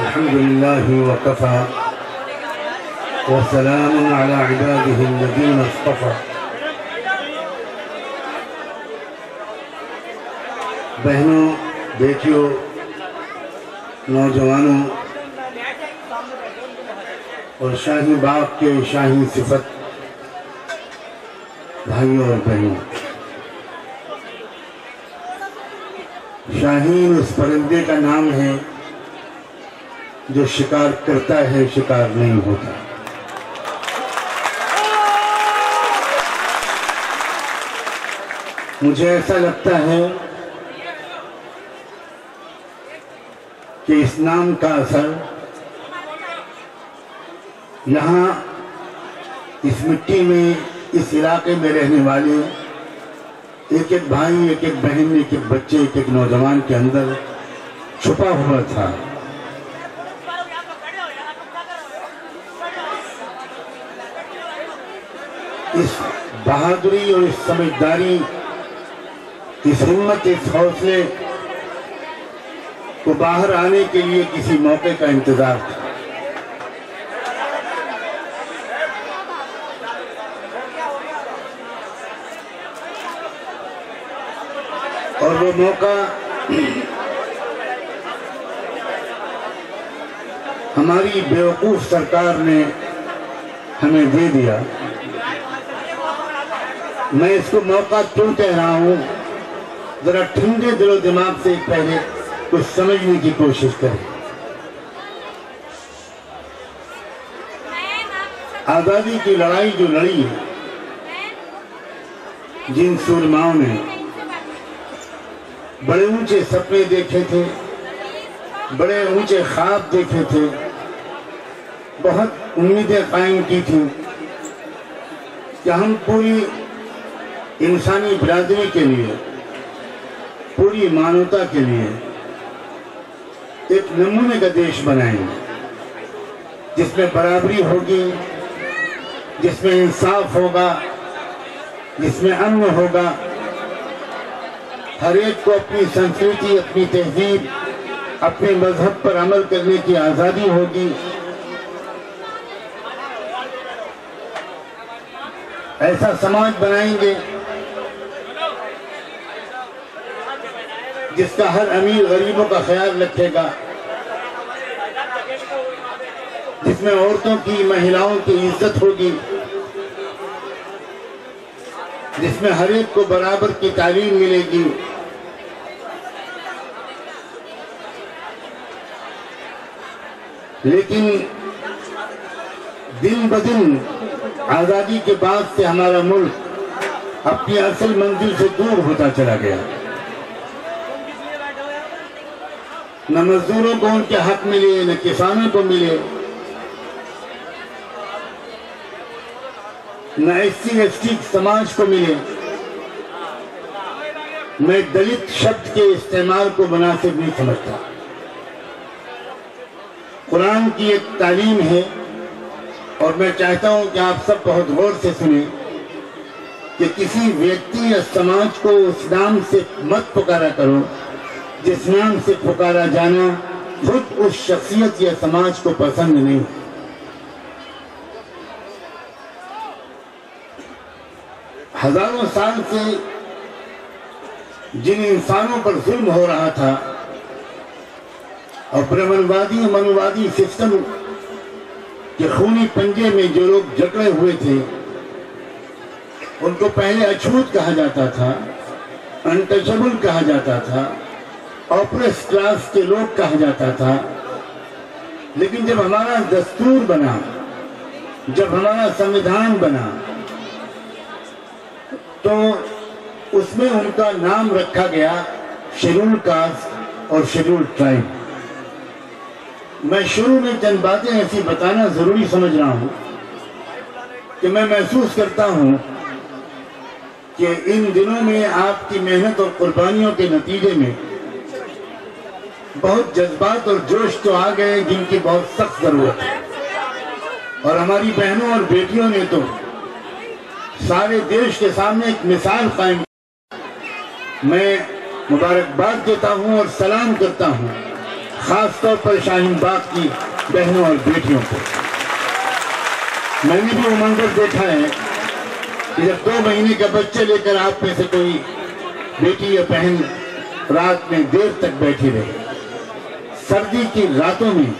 الحمد لله وكفى وسلام على عباده الذين اصطفى. بہنوں، بیٹیوں، نوجوانوں اور شاہی باغ کے شاہی صفت بھائیوں اور بہنوں، شاہین اس پرندے کا نام ہے جو شکار کرتا ہے، شکار نہیں ہوتا. مجھے ایسا لگتا ہے کہ اس نام کا اثر یہاں اس مٹی میں، اس علاقے میں رہنے والے ایک ایک بھائی، ایک ایک بہن، ایک ایک بچے، ایک ایک نوجوان کے اندر چھپا ہوا تھا. اس بہادری اور اس سمجھداری، اس ہمت، اس حوصلے کو باہر آنے کے لیے کسی موقع کا انتظار تھا. اور وہ موقع ہماری بیوقوف سرکار نے ہمیں دے دیا. میں اس کو موقع کیوں کہہ رہا ہوں؟ ذرا ٹھنڈے دل و دماغ سے پہلے کچھ سمجھنے کی کوشش کریں. آزادی کی لڑائی جو لڑی ہے، جن سورماؤں نے بڑے اونچے سپنے دیکھے تھے، بڑے اونچے خواب دیکھے تھے، بہت امیدیں قائم کی تھیں کہ ہم پوری انسانی برادری کے لیے، پوری مانوتا کے لیے ایک نمونے کا دیش بنائیں گے، جس میں برابری ہوگی، جس میں انصاف ہوگا، جس میں امن ہوگا، ہر ایک کو اپنی سنسکرتی، اپنی تہذیب، اپنے مذہب پر عمل کرنے کی آزادی ہوگی. ایسا سماج بنائیں گے جس کا ہر امیر غریبوں کا خیال رکھے گا، جس میں عورتوں کی، مہیلاؤں کی عزت ہوگی، جس میں ہر ایک کو برابر کی تعلیم ملے گی. لیکن دن بدن آزادی کے بعد سے ہمارا ملک اپنی اصل منزل سے دور ہوتا چلا گیا. نہ مزدوروں کو ان کے حق ملے، نہ کسانوں کو ملے، نہ SC ST سماج کو ملے. میں دلت شبد کے استعمال کو مناسب نہیں سمجھتا. قرآن کی ایک تعلیم ہے، اور میں چاہتا ہوں کہ آپ سب بہت غور سے سنیں کہ کسی ویکتی یا سماج کو اس نام سے مت پکارا کرو جس نام سے پکارا جانا خود اس شخصیت یا سماج کو پسند نہیں. ہزاروں سال سے جن انسانوں پر ظلم ہو رہا تھا، اور برہمنوادی منووادی سسٹم کے خونی پنجے میں جو لوگ جکڑے ہوئے تھے، ان کو پہلے اچھوت کہا جاتا تھا، انٹچبل کہا جاتا تھا، آپریس کلاس کے لوگ کہا جاتا تھا. لیکن جب ہمارا دستور بنا، جب ہمارا سمویدھان بنا، تو اس میں ان کا نام رکھا گیا شیڈول کاسٹ اور شیڈول ٹرائب. میں شروع میں چند باتیں ایسی بتانا ضروری سمجھ رہا ہوں کہ میں محسوس کرتا ہوں کہ ان دنوں میں آپ کی محنت اور قربانیوں کے نتیجے میں بہت جذبات اور جوش تو آ گئے جن کی بہت سخت ضرورت ہے. اور ہماری بہنوں اور بیٹیوں نے تو سارے دیش کے سامنے ایک مثال قائم. میں مبارکباد دیتا ہوں اور سلام کرتا ہوں خاص طور پر شاہین باغ کی بہنوں اور بیٹیوں کو۔ میں نے بھی وہ منظر دیکھا ہے کہ جب 2 مہینے کا بچہ لے کر آپ میں سے کوئی بیٹی یا بہن رات میں دیر تک بیٹھی رہے، سردی کی راتوں میں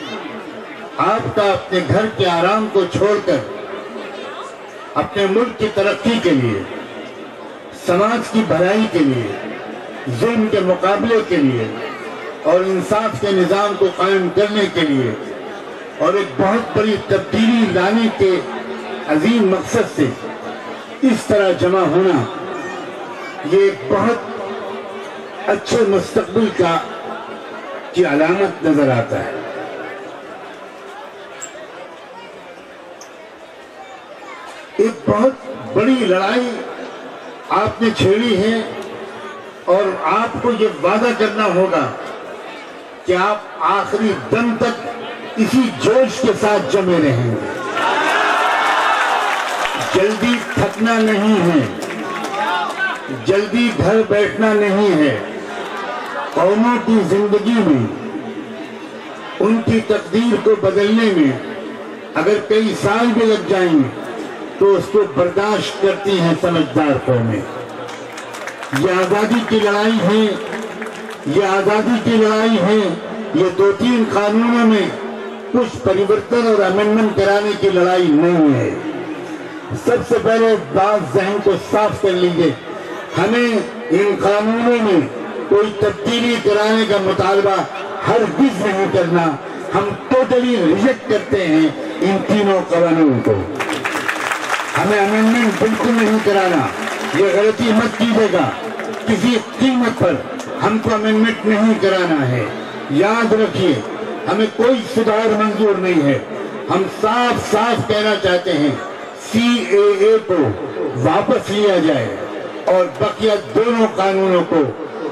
آپ کا اپنے گھر کے آرام کو چھوڑ کر اپنے ملک کی ترقی کے لیے، سماج کی بھلائی کے لیے، ظلم کے مقابلے کے لیے اور انصاف کے نظام کو قائم کرنے کے لیے اور ایک بہت بڑی تبدیلی لانے کے عظیم مقصد سے اس طرح جمع ہونا، یہ ایک بہت اچھے مستقبل کی علامت نظر آتا ہے۔ ایک بہت بڑی لڑائی آپ نے چھیڑی ہے اور آپ کو یہ وعدہ کرنا ہوگا کہ آپ آخری دم تک اسی جوش کے ساتھ جمے رہیں گے، جلدی تھکنا نہیں ہے، جلدی گھر بیٹھنا نہیں ہے۔ قوموں کی زندگی میں ان کی تقدیر کو بدلنے میں اگر کئی سال بھی لگ جائیں گے تو اس کو برداشت کرتی ہیں سمجھدار قومیں۔ یہ آزادی کی لڑائی ہے، یہ آزادی کی لڑائی ہے، یہ 2-3 قانونوں میں کچھ پریورتن اور امینڈمنٹ کرانے کی لڑائی نہیں ہے۔ سب سے پہلے بات ذہن کو صاف کر لیجئے، ہمیں ان قانونوں میں کوئی تبدیلی کرانے کا مطالبہ ہرگز نہیں کرنا۔ ہم ٹوٹلی ریجیکٹ کرتے ہیں ان تینوں قوانین کو۔ ہمیں امینڈمنٹ بالکل نہیں کرانا، یہ غلطی مت کیجیے گا، کسی قیمت پر ہم کو امینڈمنٹ نہیں کرانا ہے۔ یاد رکھیے، ہمیں کوئی سدھار منظور نہیں ہے۔ ہم صاف صاف کہنا چاہتے ہیں CAA کو واپس لیا جائے اور بقیہ دونوں قانونوں کو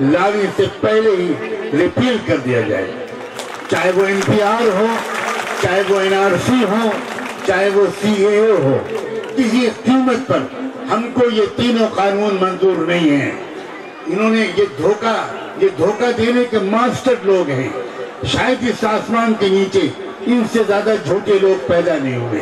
لانے سے پہلے ہی ریپیل کر دیا جائے، چاہے وہ NPR ہو، چاہے وہ NRC ہو، چاہے وہ CAA ہو۔ کسی قیمت پر ہم کو یہ تینوں قانون منظور نہیں ہیں۔ انہوں نے یہ دھوکہ دینے کے ماسٹر لوگ ہیں۔ شاید اس آسمان کے نیچے ان سے زیادہ جھوٹے لوگ پیدا نہیں ہوئے۔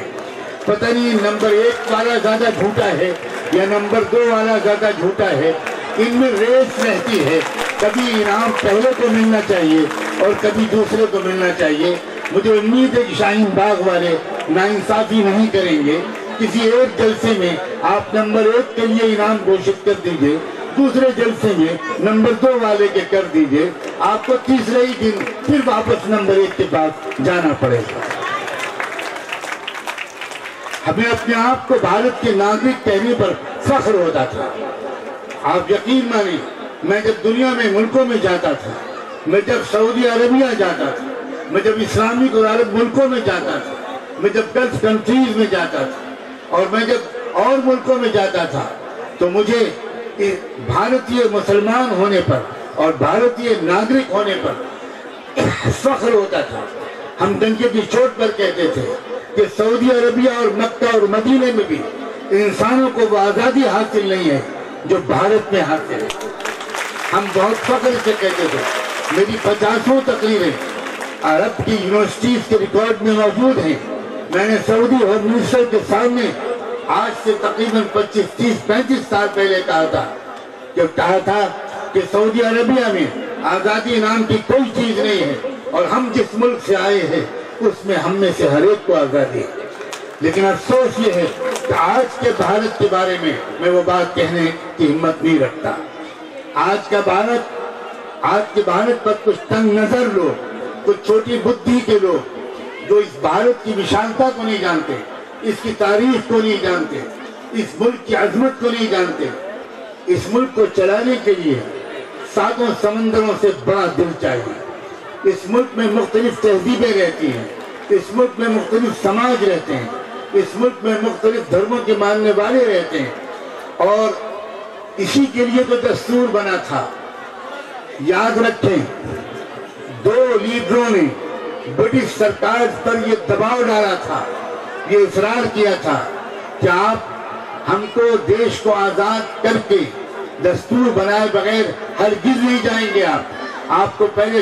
پتہ نہیں نمبر 1 والا زیادہ جھوٹا ہے یا نمبر 2 والا زیادہ جھوٹا ہے۔ ان میں ریس رہتی ہے، کبھی انعام پہلے کو ملنا چاہیے اور کبھی دوسرے کو ملنا چاہیے۔ مجھے امید ہے کہ شاہین باغ والے ناانصافی نہیں کریں گے۔ کسی ایک جلسے میں آپ نمبر 1 کے لیے انعام گھوشت کر دیجئے، دوسرے جلسے میں نمبر 2 والے کے کر دیجئے، آپ کو تیسرے ہی دن پھر واپس نمبر 1 کے پاس جانا پڑے گا۔ ہمیں اپنے آپ کو بھارت کے ناگرک کہنے پر فخر ہوتا تھا۔ آپ یقین مانیں، میں جب دنیا میں ملکوں میں جاتا تھا، میں جب سعودی عربیہ جاتا تھا، میں جب اسلامک اور عرب ملکوں میں جاتا تھا، میں جب گلف کنٹریز میں جاتا تھا اور میں جب اور ملکوں میں جاتا تھا، تو مجھے بھارتی مسلمان ہونے پر اور بھارتی ناگرک ہونے پر فخر ہوتا تھا۔ ہم ڈنکے کی چوٹ پر کہتے تھے کہ سعودی عربیہ اور مکہ اور مدینے میں بھی انسانوں کو وہ آزادی حاصل نہیں ہے جو بھارت میں حاصل ہے۔ ہم بہت فخر سے کہتے تھے۔ میری 50 تقریریں عرب کی یونیورسٹیز کے ریکارڈ میں موجود ہیں۔ میں نے سعودی ہوم منسٹر کے سامنے آج سے تقریباً 25, 30, 35 سال پہلے کہا تھا کہ سعودی عربیہ میں آزادی نام کی کوئی چیز نہیں ہے اور ہم جس ملک سے آئے ہیں اس میں ہم میں سے ہر ایک کو آزادی ہے۔ لیکن افسوس یہ ہے کہ آج کے بھارت کے بارے میں وہ بات کہنے کی ہمت نہیں رکھتا۔ آج کے بھارت پر کچھ تنگ نظر لوگ، کچھ چھوٹی بدھی کے لوگ جو اس بھارت کی وشالتا کو نہیں جانتے، اس کی تاریخ کو نہیں جانتے، اس ملک کی عظمت کو نہیں جانتے، اس ملک کو چلانے کے لیے 7 سمندروں سے بڑا دل چاہیے۔ اس ملک میں مختلف تہذیبیں رہتی ہیں، اس ملک میں مختلف سماج رہتے ہیں، اس ملک میں مختلف دھرموں کے ماننے والے رہتے ہیں اور اسی کے لیے تو دستور بنا تھا۔ یاد رکھیں، 2 لیڈروں نے برٹش سرکار پر یہ دباؤ ڈالا تھا، یہ اصرار کیا تھا کہ آپ ہم کو دیش کو آزاد کر کے دستور بنائے بغیر ہرگز نہیں جائیں گے۔ آپ کو پہلے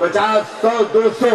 50, 100, 200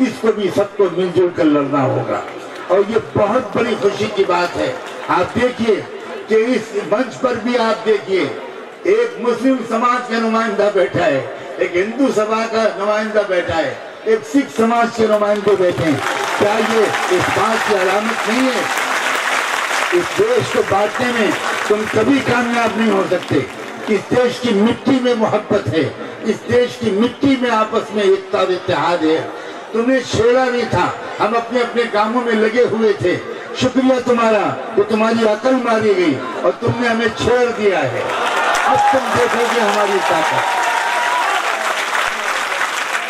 اس کو بھی سب کو مل جل کر لڑنا ہوگا. اور یہ بہت بڑی خوشی کی بات ہے. آپ دیکھیے کہ اس منچ پر بھی آپ دیکھیے ایک مسلم سماج کا نمائندہ بیٹھا ہے, ایک ہندو سبھا کا نمائندہ بیٹھا ہے, ایک سکھ سماج کے نمائندے بیٹھے ہیں. کیا یہ اس بات کی علامت نہیں ہے؟ اس دیش کو بانٹنے میں تم کبھی کامیاب نہیں ہو سکتے. اس دیش کی مٹی میں محبت ہے, اس دیش کی مٹی میں آپس میں ایکتا اور اتحاد ہے. تمہیں چھیڑا نہیں تھا, ہم اپنے اپنے کاموں میں لگے ہوئے تھے. شکریہ تمہارا کہ تمہاری عقل ماری گئی اور تم نے ہمیں چھیڑ دیا ہے. اب تم دیکھو گے ہماری طاقت.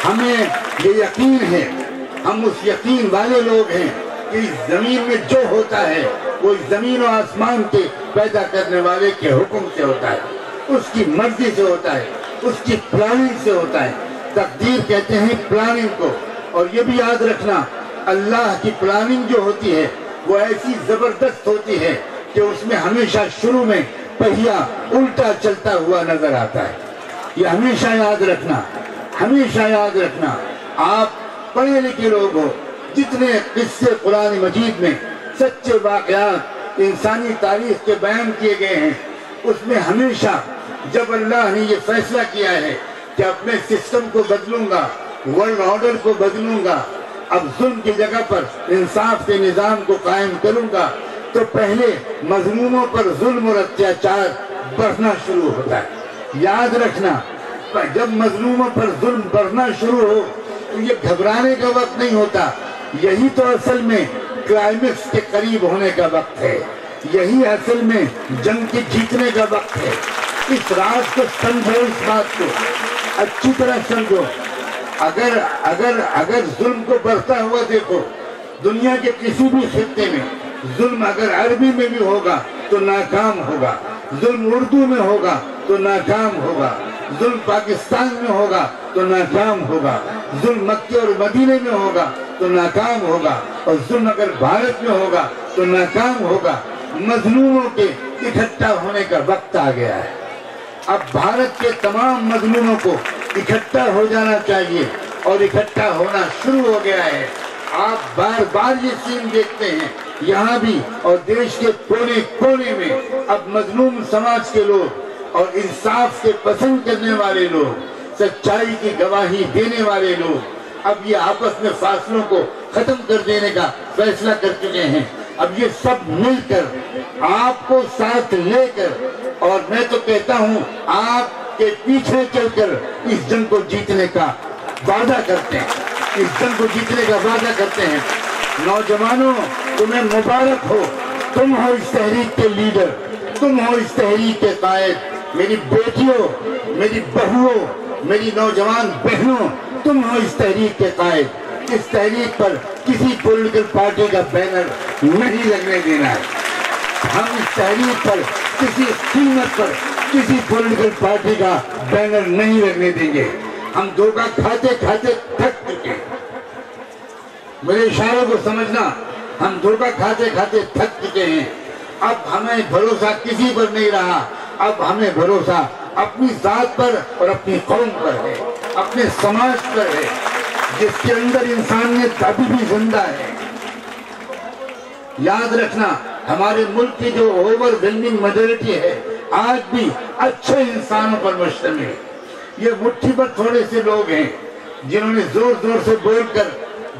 ہمیں یہ یقین ہے, ہم اس یقین والے لوگ ہیں کہ اس زمین میں جو ہوتا ہے وہ اس زمین و آسمان کے پیدا کرنے والے کے حکم سے ہوتا ہے, اس کی مرضی سے ہوتا ہے, اس کی پلاننگ سے ہوتا ہے. تقدیر کہتے ہیں پلاننگ کو. اور یہ بھی یاد رکھنا, اللہ کی پلاننگ جو ہوتی ہے وہ ایسی زبردست ہوتی ہے کہ اس میں ہمیشہ شروع میں پہیا الٹا چلتا ہوا نظر آتا ہے. یہ ہمیشہ یاد رکھنا, ہمیشہ یاد رکھنا. آپ پڑھے لکھے لوگ ہو, جتنے قصے قرآن مجید میں سچے واقعات انسانی تاریخ کے بیان کیے گئے ہیں, اس میں ہمیشہ جب اللہ نے یہ فیصلہ کیا ہے کہ اپنے سسٹم کو بدلوں گا, ورلڈ آرڈر کو بدلوں گا, اب ظلم کی جگہ پر انصاف کے نظام کو قائم کروں گا, تو پہلے مظلوموں پر ظلم اور اتیاچار بڑھنا شروع ہوتا ہے. یاد رکھنا, جب مظلوموں پر ظلم بڑھنا شروع ہو تو یہ گھبرانے کا وقت نہیں ہوتا. یہی تو اصل میں کلائمیکس کے قریب ہونے کا وقت ہے, یہی اصل میں جنگ کے جیتنے کا وقت ہے. اس راز کو سمجھو, اس بات کو اچھی طرح سمجھو. اگر ظلم کو بڑھتا ہوا دیکھو دنیا کے کسی بھی خطے میں, ظلم اگر عربی میں بھی ہوگا تو ناکام ہوگا, ظلم اردو میں ہوگا تو ناکام ہوگا, ظلم پاکستان میں ہوگا تو ناکام ہوگا, ظلم مکے اور مدینے میں ہوگا تو ناکام ہوگا, اور ظلم اگر بھارت میں ہوگا تو ناکام ہوگا. مظلوموں کے اکٹھا ہونے کا وقت آ گیا ہے. اب بھارت کے تمام مظلوموں کو اکٹھا ہو جانا چاہیے, اور اکٹھا ہونا شروع ہو گیا ہے. آپ بار بار یہ سین دیکھتے ہیں یہاں بھی اور دیش کے کونے کونے میں. اب مظلوم سماج کے لوگ اور انصاف کے پسند کرنے والے لوگ, سچائی کی گواہی دینے والے لوگ اب یہ آپس میں فاصلوں کو ختم کر دینے کا فیصلہ کر چکے ہیں. اب یہ سب مل کر آپ کو ساتھ لے کر, اور میں تو کہتا ہوں آپ کے پیچھے چل کر اس جنگ کو جیتنے کا وعدہ کرتے ہیں, اس جنگ کو جیتنے کا وعدہ کرتے ہیں. نوجوانوں, تمہیں مبارک ہو, تم ہو اس تحریک کے لیڈر, تم ہو اس تحریک کے قائد. میری بیٹیوں, میری بہوؤں, میری نوجوان بہنوں, تم ہو اس تحریک کے قائد. اس تحریک پر کسی پولیٹیکل پارٹی کا بینر نہیں لگنے دینا ہے. ہم اس تحریک پر کسی قیمت پر کسی پولیٹیکل پارٹی کا بینر نہیں لگنے دیں گے. ہم دھوکہ کھاتے کھاتے تھک چکے. میرے اشاروں کو سمجھنا, ہم دھوکہ کھاتے کھاتے تھک چکے ہیں. اب ہمیں بھروسہ کسی پر نہیں رہا. اب ہمیں بھروسہ اپنی ذات پر اور اپنی قوم پر ہے, اپنے سماج پر ہے, جس کے اندر انسانیت ابھی بھی زندہ ہے. یاد رکھنا, ہمارے ملک کی جو اوور ویلمنگ میجورٹی ہے آج بھی اچھے انسانوں پر مشتمل ہے. یہ مٹھی پر تھوڑے سے لوگ ہیں جنہوں نے زور زور سے بول کر,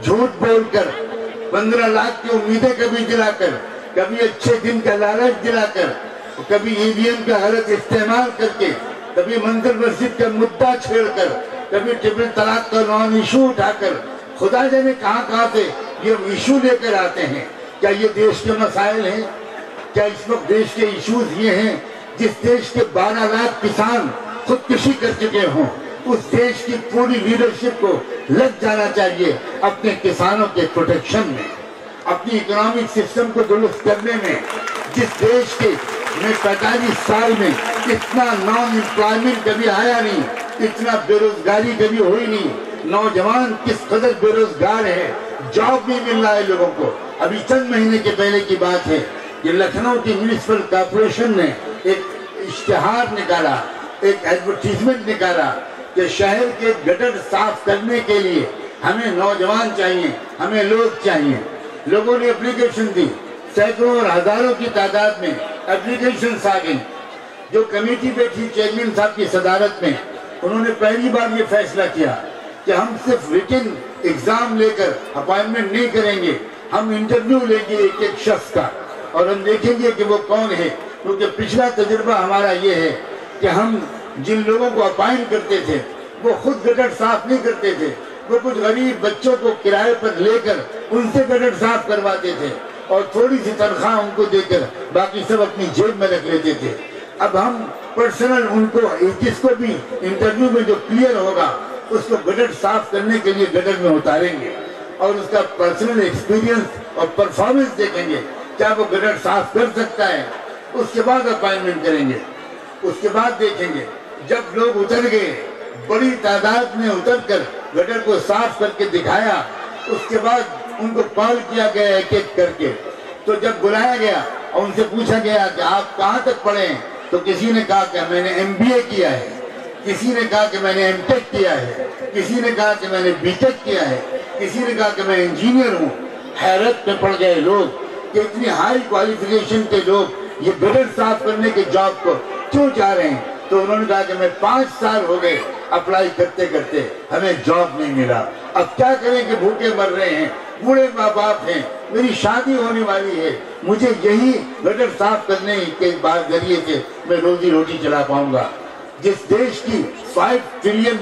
جھوٹ بول کر, 15 لاکھ کی امیدیں کبھی دلا کر, کبھی اچھے دن کا لالچ دلا کر, کبھی EVM کا غلط استعمال کر کے, کبھی منظر مسجد کا مدعا چھیڑ کر, کبھی ٹرپل طلاق کا نان ایشو اٹھا کر, خدا جانے کہاں کہاں سے یہ ایشو لے کر آتے ہیں. کیا یہ دیش کے مسائل ہیں؟ کیا اس وقت دیش کے ایشوز یہ ہیں جس دیش کے 12 لاکھ کسان خودکشی کر چکے ہوں؟ اس دیش کی پوری لیڈرشپ کو لگ جانا چاہیے اپنے کسانوں کے پروٹیکشن میں, اپنی اکنامک سسٹم کو درست کرنے میں. جس دیش کے میں 45 سال میں اتنا نان امپلائمنٹ کبھی آیا نہیں, اتنا بے روزگاری کبھی ہوئی نہیں. نوجوان کس قدر بے روزگار ہے, جاب نہیں مل رہا ہے لوگوں کو. ابھی چند مہینے کے پہلے کی بات ہے کہ لکھنؤ کی میونسپل کارپوریشن نے ایک اشتہار نکالا, ایک ایڈورٹیزمنٹ نکالا کہ شہر کے گٹر صاف کرنے کے لیے ہمیں نوجوان چاہیے، ہمیں لوگ چاہیے۔ لوگوں نے اپلیکیشن دی، سینکڑوں اور ہزاروں کی تعداد میں اپلیکیشنز آ گئیں۔ جو کمیٹی بیٹھی چیئرمین صاحب کی صدارت میں، انہوں نے پہلی بار یہ فیصلہ کیا کہ ہم صرف ریٹن ایگزام لے کر اپائنٹمنٹ نہیں کریں گے، ہم انٹرویو لیں گے ایک ایک شخص کا، اور ہم دیکھیں گے کہ وہ کون ہے۔ کیونکہ پچھلا تجربہ ہمارا یہ ہے کہ ہم جن لوگوں کو اپائنٹ کرتے تھے وہ خود گٹر صاف نہیں کرتے تھے، وہ کچھ غریب بچوں کو کرائے پر لے کر ان سے گٹر صاف کرواتے تھے اور تھوڑی سی تنخواہ ان کو دے کر باقی سب اپنی جیب میں رکھ لیتے تھے۔ اب ہم پرسنل ان کو، جس کو بھی انٹرویو میں جو کلیئر ہوگا اس کو گٹر صاف کرنے کے لیے گٹر میں اتاریں گے اور اس کا پرسنل ایکسپیرینس اور پرفارمنس دیکھیں گے، کیا وہ گٹر صاف کر سکتا ہے۔ اس کے بعد اپائنٹمنٹ کریں گے، اس کے بعد دیکھیں گے۔ جب لوگ اتر گئے، بڑی تعداد میں اتر کر گٹر کو صاف کر کے دکھایا، اس کے بعد ان کو کال کیا گیا ایک ایک کر کے۔ تو جب بلایا گیا اور ان سے پوچھا گیا کہ آپ کہاں تک پڑھے ہیں، تو کسی نے کہا کہ میں نے MBA کیا ہے، کسی نے کہا کہ میں نے M.Tech کیا ہے، کسی نے کہا کہ میں نے B.Tech کیا ہے، کسی نے کہا کہ میں انجینئر ہوں۔ حیرت میں پڑ گئے لوگ کہ اتنی ہائی کوالیفیکیشن کے لوگ یہ گٹر صاف کرنے کے جاب کو کیوں چاہ رہے ہیں۔ تو انہوں نے کہا کہ میں 5 سال ہو گئے اپلائی کرتے کرتے، ہمیں جاب نہیں ملا، اب کیا کریں کہ بھوکے مر رہے ہیں، بوڑھے ماں باپ ہیں، میری شادی ہونے والی ہے، مجھے یہی گٹر صاف کرنے کے ذریعے سے میں روزی روٹی چلا پاؤں گا۔ جس دیش کی $5 ٹریلین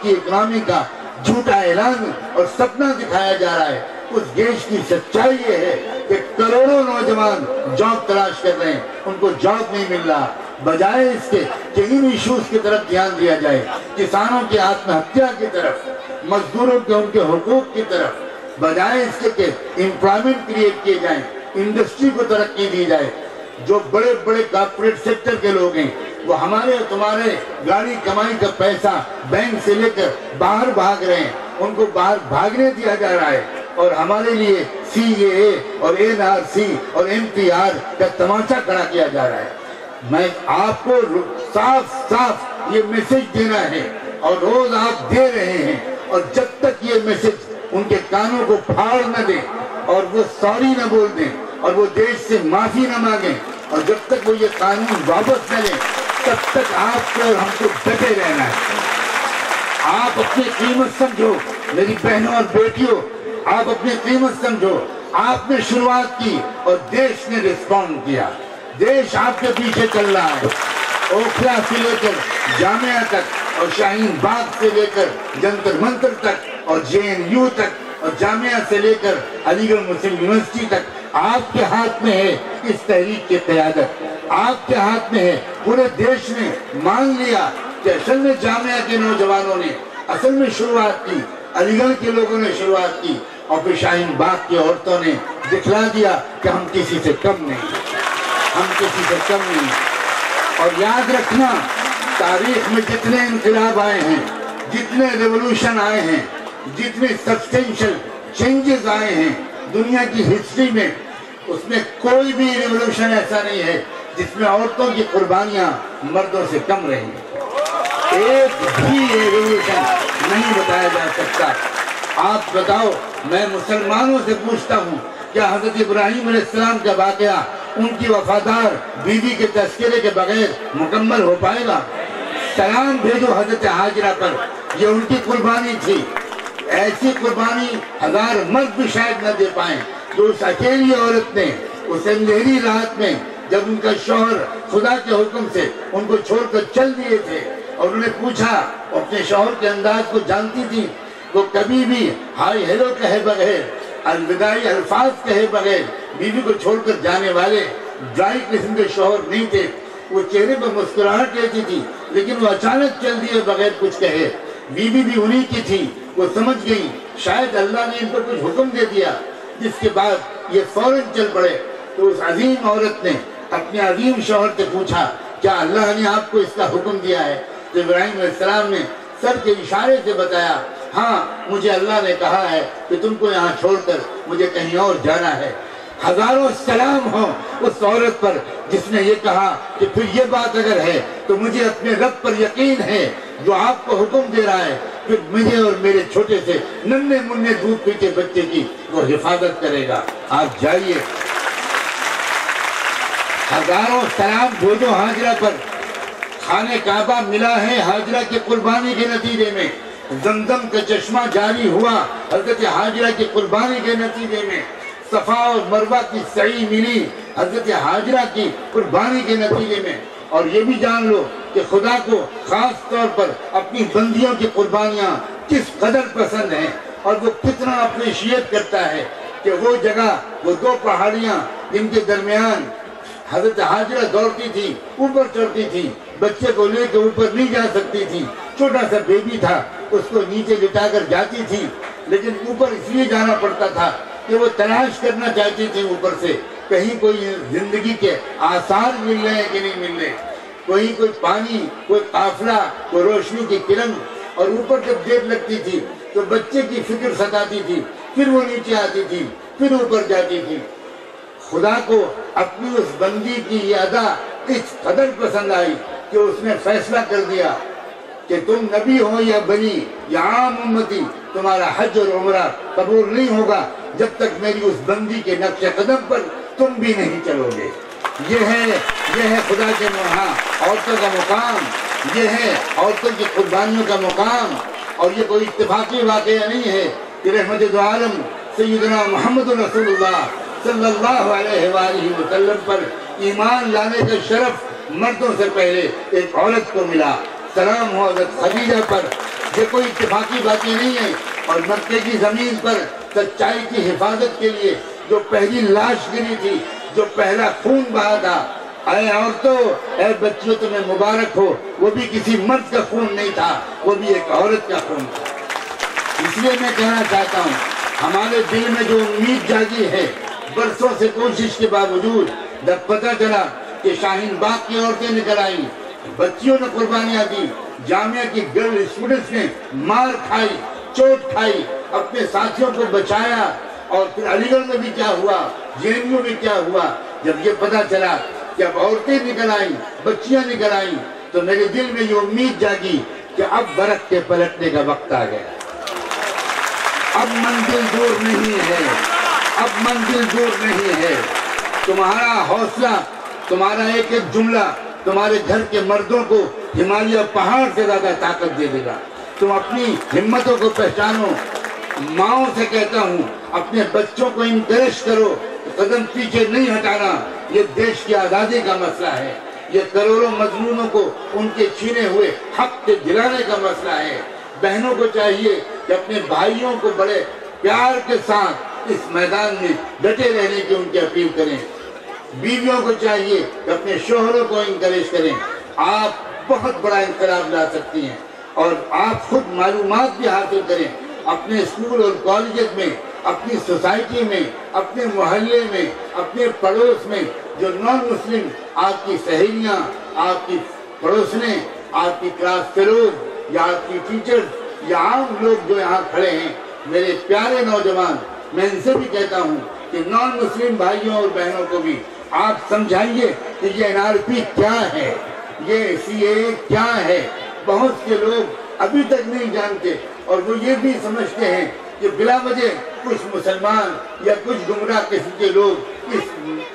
کی اکنامی کا جھوٹا اعلان اور سپنا دکھایا جا رہا ہے، اس دیش کی سچائی یہ ہے کہ کروڑوں نوجوان جاب تلاش کر رہے ہیں، ان کو جاب نہیں مل رہا۔ بجائے اس کے کہ ان ایشوز کی طرف دھیان دیا جائے، کسانوں کی آتم ہتیا کی طرف، مزدوروں کے ان کے حقوق کی طرف، بجائے اس کے کہ امپلائمنٹ کریٹ کیے جائیں، انڈسٹری کو ترقی دی جائے۔ جو بڑے بڑے کارپوریٹ سیکٹر کے لوگ ہیں وہ ہمارے اور تمہارے گاڑی کمائی کا پیسہ بینک سے لے کر باہر بھاگ رہے ہیں، ان کو باہر بھاگنے دیا جا رہا ہے، اور ہمارے لیے CAA اور NRC اور NPR کا تماشا کھڑا کیا جا رہا ہے۔ میں آپ کو صاف صاف یہ میسج دینا ہے اور روز آپ دے رہے ہیں، اور جب تک یہ میسج ان کے کانوں کو پھاڑ نہ دیں اور وہ سوری نہ بول دیں اور وہ دیش سے معافی نہ مانگیں، اور جب تک وہ یہ قانون واپس نہ لیں، تب تک آپ کو اور ہم کو ڈٹے رہنا ہے۔ آپ اپنی قیمت سمجھو میری بہنوں اور بیٹیوں، آپ اپنی قیمت سمجھو۔ آپ نے شروعات کی اور دیش نے رسپونڈ کیا، دیش آپ کے پیچھے چل رہا ہے۔ اوکھلا سے لے کر جامعہ تک اور شاہین باغ سے لے کر جنتر منتر تک اور JNU تک اور جامعہ سے لے کر علی گڑھ مسلم یونیورسٹی تک آپ کے ہاتھ میں ہے اس تحریک کی قیادت، آپ کے ہاتھ میں ہے۔ پورے دیش نے مان لیا کہ اصل میں جامعہ کے نوجوانوں نے اصل میں شروعات کی، علی گڑھ کے لوگوں نے شروعات کی، اور پھر شاہین باغ کی عورتوں نے دکھلا دیا کہ ہم کسی سے کم نہیں، ہم کسی سے کم نہیں۔ اور یاد رکھنا، تاریخ میں جتنے انقلاب آئے ہیں، جتنے ریولوشن آئے ہیں، جتنے سبسٹینشل چینجز آئے ہیں دنیا کی ہسٹری میں، اس میں کوئی بھی ریولوشن ایسا نہیں ہے جس میں عورتوں کی قربانیاں مردوں سے کم رہیں۔ ایک بھی ریولوشن نہیں بتایا جا سکتا۔ آپ بتاؤ، میں مسلمانوں سے پوچھتا ہوں، کیا حضرت ابراہیم علیہ السلام کا واقعہ ان کی وفادار بیوی کے تذکرے کے بغیر مکمل ہو پائے گا؟ سلام بھیجو حضرت حاجرہ پر، یہ ان کی قربانی تھی۔ ایسی قربانی 1000 مرد بھی شاید نہ دے پائیں، جو اس اکیلی عورت نے اس اندھیری رات میں، جب ان کا شوہر خدا کے حکم سے ان کو چھوڑ کر چل دیے تھے، اور انہوں نے پوچھا، اپنے شوہر کے انداز کو جانتی تھی، وہ کبھی بھی ہائی ہیلو کہے بغیر، الوداعی الفاظ کہے بغیر بیوی کو چھوڑ کر جانے والے ڈرائی قسم کے شوہر نہیں تھے۔ وہ چہرے پر مسکراہٹ رہتی تھی، لیکن وہ اچانک چل دیے بغیر کچھ کہے۔ بیوی بھی انہی کی تھی، وہ سمجھ گئی شاید اللہ نے ان پر کچھ حکم دے دیا، جس کے بعد یہ فوراً چل پڑے۔ تو اس عظیم عورت نے اپنے عظیم شوہر سے پوچھا، کیا اللہ نے آپ کو اس کا حکم دیا ہے؟ تو ابراہیم علیہ السلام نے سر کے اشارے سے بتایا، ہاں مجھے اللہ نے کہا ہے کہ تم کو یہاں چھوڑ کر مجھے کہیں اور جانا ہے۔ ہزاروں سلام ہو اس عورت پر جس نے یہ کہا کہ پھر یہ بات اگر ہے تو مجھے اپنے رب پر یقین ہے جو آپ کو حکم دے رہا ہے پھر مجھے اور میرے چھوٹے سے ننھے منھے دودھ پیتے بچے کی وہ حفاظت کرے گا۔ آپ جائیے، ہزاروں سلام بھیجو ہاجرہ پر۔ خانہ کعبہ ملا ہے ہاجرہ کی قربانی کے نتیجے میں، زمزم کا چشمہ جاری ہوا حضرت ہاجرہ کی قربانی کے نتیجے میں، صفا اور مروہ کی سعی ملی حضرت ہاجرہ کی قربانی کے نتیجے میں۔ اور یہ بھی جان لو کہ خدا کو خاص طور پر اپنی بندیوں کی قربانیاں کس قدر پسند ہیں، اور وہ کتنا اپریشیٹ کرتا ہے کہ وہ جگہ، وہ دو پہاڑیاں جن کے درمیان حضرت ہاجرہ دوڑتی تھی، اوپر چڑھتی تھی، بچے کو لے کے اوپر نہیں جا سکتی تھی، چھوٹا سا بیبی تھا، اس کو نیچے لٹا کر جاتی تھی، لیکن اوپر اس لیے جانا پڑتا تھا کہ وہ تلاش کرنا چاہتی تھی اوپر سے کہیں کوئی زندگی کے آثار مل رہے ہیں کہ نہیں مل رہے، کوئی پانی، کوئی قافلہ، کوئی روشنی کی کرن۔ اور اوپر جب دیر لگتی تھی تو بچے کی فکر ستاتی تھی، پھر وہ نیچے آتی تھی، پھر اوپر جاتی تھی۔ خدا کو اپنی اس بندی کی یہ ادا اس قدر پسند آئی کہ اس نے فیصلہ کر دیا کہ تم نبی ہو یا بنی یا عام امتی، تمہارا حج اور عمرہ قبول نہیں ہوگا جب تک میری اس بندی کے نقش قدم پر تم بھی نہیں چلو گے۔ یہ ہے خدا کے وہاں عورتوں کا مقام، یہ ہے عورتوں کی قربانیوں کا مقام۔ اور یہ کوئی اتفاقی واقعہ نہیں ہے کہ رحمت دو عالم سیدنا محمد رسول اللہ صلی اللہ علیہ وآلہ وسلم پر ایمان لانے کا شرف مردوں سے پہلے ایک عورت کو ملا۔ سلام ہو حضرت خدیجہ پر۔ یہ کوئی اتفاقی باتیں نہیں ہے۔ اور مکے کی زمین پر سچائی کی حفاظت کے لیے جو پہلی لاش گری تھی، جو پہلا خون بہا تھا، اے عورتوں، اے بچیوں، تمہیں مبارک ہو، وہ بھی کسی مرد کا خون نہیں تھا، وہ بھی ایک عورت کا خون تھا۔ اس لیے میں کہنا چاہتا ہوں، ہمارے دل میں جو امید جاگی ہے، برسوں سے کوشش کے باوجود، جب پتہ چلا کہ شاہین باغ کی عورتیں نکل آئیں، بچیوں نے قربانیاں دی، جامعہ کی گرل اسٹوڈنٹس نے مار کھائی، چوٹ کھائی، اپنے ساتھیوں کو بچایا، اور پھر علی گڑھ میں بھی کیا ہوا، JNU میں کیا ہوا، جب یہ پتہ چلا کہ اب عورتیں نکل آئیں، بچیاں نکل آئیں، تو میرے دل میں یہ امید جاگی کہ اب برق کے پلٹنے کا وقت آ گیا۔ اب منزل دور نہیں ہے، اب منزل دور نہیں ہے۔ تمہارا حوصلہ، تمہارا ایک ایک جملہ تمہارے گھر کے مردوں کو ہمالیہ پہاڑ سے زیادہ طاقت دے دے گا۔ تم اپنی ہمتوں کو پہچانو۔ ماؤں سے کہتا ہوں، اپنے بچوں کو انکریج کرو، قدم پیچھے نہیں ہٹانا۔ یہ دیش کی آزادی کا مسئلہ ہے، یہ کروڑوں مظلوموں کو ان کے چھینے ہوئے حق کے دلانے کا مسئلہ ہے۔ بہنوں کو چاہیے کہ اپنے بھائیوں کو بڑے پیار کے ساتھ اس میدان میں ڈٹے رہنے کی ان کی اپیل کریں۔ بیویوں کو چاہیے کہ اپنے شوہروں کو انکریج کریں۔ آپ بہت بڑا انقلاب لا سکتی ہیں، اور آپ خود معلومات بھی حاصل کریں، اپنے اسکول اور کالجز میں، اپنی سوسائٹی میں، اپنے محلے میں، اپنے پڑوس میں جو نان مسلم آپ کی سہیلیاں، آپ کی پڑوسنیں، آپ کی کلاس فیلوز یا آپ کی ٹیچرز یا عام لوگ جو یہاں کھڑے ہیں، میرے پیارے نوجوان، میں ان سے بھی کہتا ہوں کہ نان مسلم بھائیوں اور بہنوں کو بھی آپ سمجھائیے کہ یہ NRP کیا ہے، یہ CAA کیا ہے۔ بہت سے لوگ ابھی تک نہیں جانتے، اور وہ یہ بھی سمجھتے ہیں کہ بلا وجہ کچھ مسلمان یا کچھ گمراہ قسم کے لوگ اس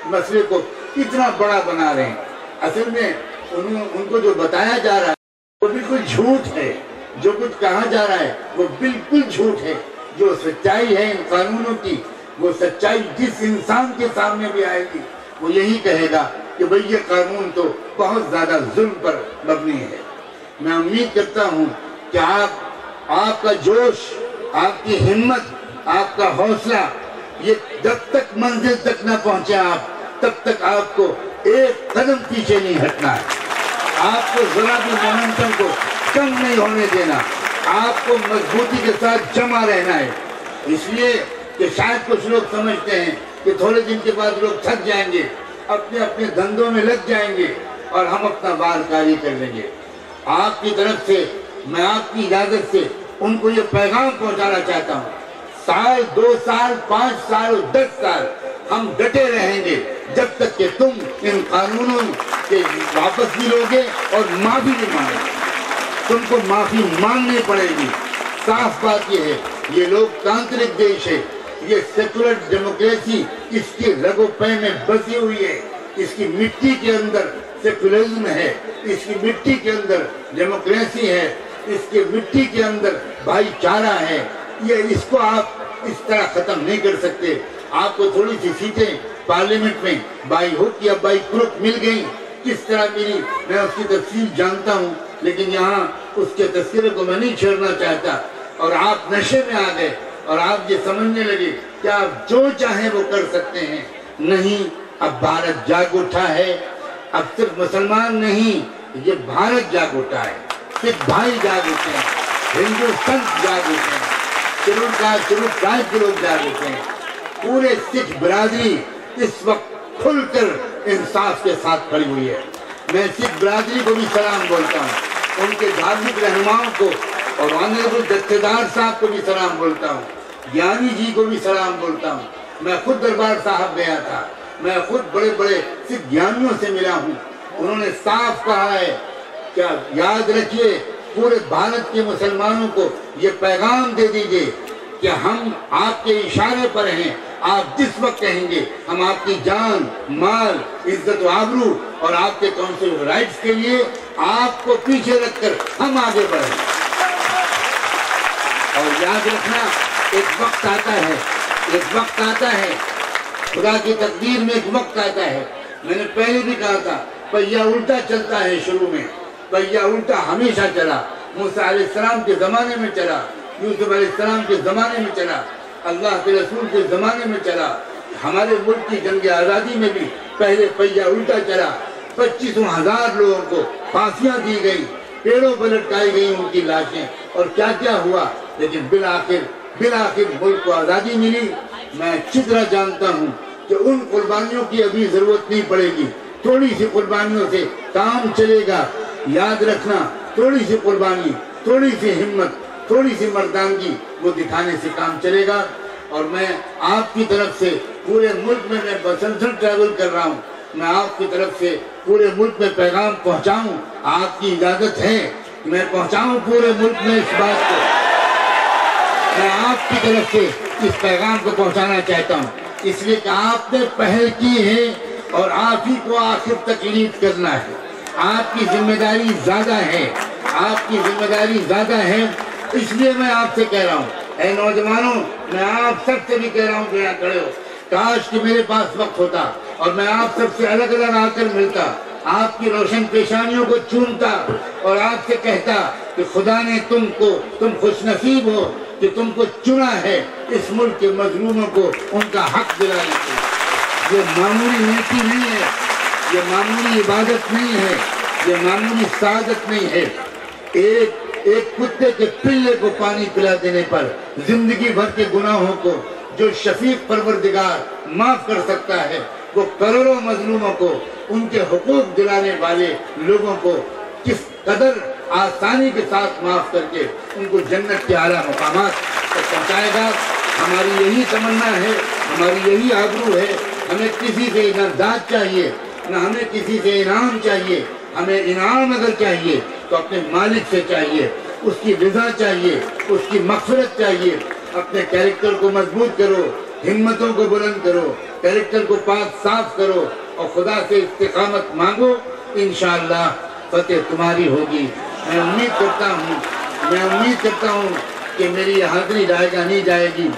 مسئلے کو اتنا بڑا بنا رہے ہیں۔ اصل میں ان کو جو بتایا جا رہا ہے وہ بالکل جھوٹ ہے، جو کچھ کہا جا رہا ہے وہ بالکل جھوٹ ہے۔ جو سچائی ہے ان قانونوں کی، وہ سچائی جس انسان کے سامنے بھی آئے گی وہ یہی کہے گا کہ بھئی یہ قانون تو بہت زیادہ ظلم پر مبنی ہے۔ میں امید کرتا ہوں کہ آپ کا جوش، آپ کی ہمت، آپ کا حوصلہ، یہ جب تک منزل تک نہ پہنچے آپ، تب تک آپ کو ایک قدم پیچھے نہیں ہٹنا ہے۔ آپ کو ذرا بھی مومنٹم کو کم نہیں ہونے دینا، آپ کو مضبوطی کے ساتھ جمع رہنا ہے۔ اس لیے کہ شاید کچھ لوگ سمجھتے ہیں کہ تھوڑے دن کے بعد لوگ تھک جائیں گے، اپنے اپنے دھندوں میں لگ جائیں گے، اور ہم اپنا بار کاری کر لیں گے۔ آپ کی طرف سے، میں آپ کی اجازت سے ان کو یہ پیغام پہنچانا چاہتا ہوں، سال، 2 سال، 5 سال، 10 سال ہم ڈٹے رہیں گے جب تک کہ تم ان قانونوں کے واپس بھی لوگے اور معافی بھی مانگے۔ تم کو معافی مانگنی پڑے گی، صاف بات یہ ہے، یہ لوکتانترک دیش ہے، یہ سیکولر ڈیموکریسی اس کی رگ و پے میں بسی ہوئی ہے، اس کی مٹی کے اندر سیکولرزم ہے، اس کی مٹی کے اندر ڈیموکریسی ہے، اس کی مٹی کے اندر بھائی چارہ ہے۔ یہ اس کو آپ اس طرح ختم نہیں کر سکتے۔ آپ کو تھوڑی سی سیٹیں پارلیمنٹ میں بائی ہک یا بائی کروک مل گئیں، کس طرح ملی میں اس کی تفصیل جانتا ہوں، لیکن یہاں اس کے تذکرے کو میں نہیں چھیڑنا چاہتا۔ اور آپ نشے میں آ گئے اور آپ یہ سمجھنے لگے کہ آپ جو چاہیں وہ کر سکتے ہیں۔ نہیں، اب بھارت جاگ اٹھا ہے، اب صرف مسلمان نہیں، یہ بھارت جاگ اٹھا ہے، سکھ بھائی جاگ اٹھے ہیں، ہندو سنت جاگ اٹھے ہیں، شیڈول کے لوگ جاگ اٹھے ہیں۔ پورے سکھ برادری اس وقت کھل کر انصاف کے ساتھ کھڑی ہوئی ہے۔ میں سکھ برادری کو بھی سلام بولتا ہوں، ان کے دھارمک رہنماؤں کو اور آنریبل جتھیدار صاحب کو بھی سلام بولتا ہوں، گیانی جی کو بھی سلام بولتا ہوں۔ میں خود دربار صاحب گیا تھا، میں خود بڑے بڑے سکھ گیانیوں سے ملا ہوں، انہوں نے صاف کہا ہے کہ یاد رکھیے پورے بھارت کے مسلمانوں کو یہ پیغام دے دیجئے کہ ہم آپ کے اشارے پر ہیں، آپ جس وقت کہیں گے ہم آپ کی جان، مال، عزت و آبرو اور آپ کے کونسل رائٹس کے لیے آپ کو پیچھے رکھ کر ہم آگے بڑھیں۔ اور یاد رکھنا ایک وقت آتا ہے، ایک وقت آتا ہے، خدا کی تقدیر میں ایک وقت آتا ہے۔ میں نے پہلے بھی کہا تھا پہیہ الٹا چلتا ہے، شروع میں پہیہ الٹا ہمیشہ چلا، موسیٰ علیہ السلام کے زمانے میں چلا، یوسف علیہ السلام کے زمانے میں چلا، اللہ کے رسول کے زمانے میں چلا، ہمارے ملک کی جنگ آزادی میں بھی پہلے پہیہ الٹا چلا۔ 25,000 لوگوں کو پھانسیاں دی گئی، پیڑوں پر لٹکائی گئی ان کی لاشیں، اور کیا کیا ہوا، لیکن بالآخر ملک کو آزادی ملی۔ میں اچھی طرح جانتا ہوں کہ ان قربانیوں کی ابھی ضرورت نہیں پڑے گی، تھوڑی سی قربانیوں سے کام چلے گا۔ یاد رکھنا تھوڑی سی قربانی، تھوڑی سی ہمت، تھوڑی سی مردانگی وہ دکھانے سے کام چلے گا۔ اور میں آپ کی طرف سے پورے ملک میں مسلسل ٹریول کر رہا ہوں، میں آپ کی طرف سے پورے ملک میں پیغام پہنچاؤں، آپ کی اجازت ہے میں پہنچاؤں پورے ملک میں اس بات کو، میں آپ کی طرف سے اس پیغام کو پہنچانا چاہتا ہوں، اس لیے کہ آپ نے پہل کی ہے اور آپ ہی کو آخر تک لیڈ کرنا ہے۔ آپ کی ذمہ داری زیادہ ہے، آپ کی ذمہ داری زیادہ ہے، اس لیے میں آپ سے کہہ رہا ہوں، اے نوجوانوں، میں آپ سب سے بھی کہہ رہا ہوں کہ یہاں کھڑے ہو، کاش کہ میرے پاس وقت ہوتا اور میں آپ سب سے الگ الگ آ کر ملتا، آپ کی روشن پیشانیوں کو چومتا اور آپ سے کہتا کہ خدا نے تم خوش نصیب ہو کہ تم کو چنا ہے اس ملک کے مظلوموں کو ان کا حق دلانے کے۔ یہ معمولی نیکی نہیں ہے، یہ معمولی عبادت نہیں ہے، یہ معمولی سعادت نہیں ہے۔ ایک کتے کے پلے کو پانی پلا دینے پر زندگی بھر کے گناہوں کو جو شفیق پروردگار معاف کر سکتا ہے، وہ کروڑوں مظلوموں کو ان کے حقوق دلانے والے لوگوں کو کس قدر آسانی کے ساتھ معاف کر کے ان کو جنت کے اعلیٰ مقامات تک پہنچائے گا۔ ہماری یہی تمنا ہے، ہماری یہی آبرو ہے۔ ہمیں کسی سے نہ داد چاہیے، نہ ہمیں کسی سے انعام چاہیے۔ ہمیں انعام اگر چاہیے تو اپنے مالک سے چاہیے، اس کی رضا چاہیے، اس کی مغفرت چاہیے۔ اپنے کیریکٹر کو مضبوط کرو، ہمتوں کو بلند کرو، کیریکٹر کو پاک صاف کرو اور خدا سے استقامت مانگو، انشاءاللہ فتح تمہاری ہوگی۔ میں امید کرتا ہوں کہ میری یہ حاضری جائے گا نہیں جائے گی۔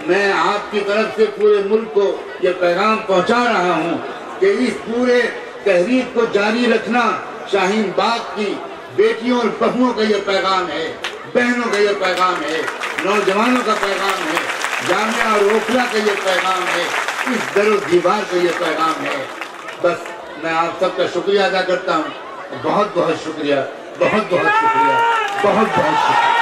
میں آپ کی طرف سے پورے ملک کو یہ پیغام پہنچا رہا ہوں کہ اس پورے تحریک کو جاری رکھنا شاہین باغ کی بیٹیوں اور بہوؤں کا یہ پیغام ہے، بہنوں کا یہ پیغام ہے، نوجوانوں کا پیغام ہے، جامعہ اور اوکھلا کا یہ پیغام ہے، اس در و دیوار کا یہ پیغام ہے۔ بس میں آپ سب کا شکریہ ادا کرتا ہوں، بہت بہت شکریہ، بہت بہت شکریہ، بہت بہت شکریہ۔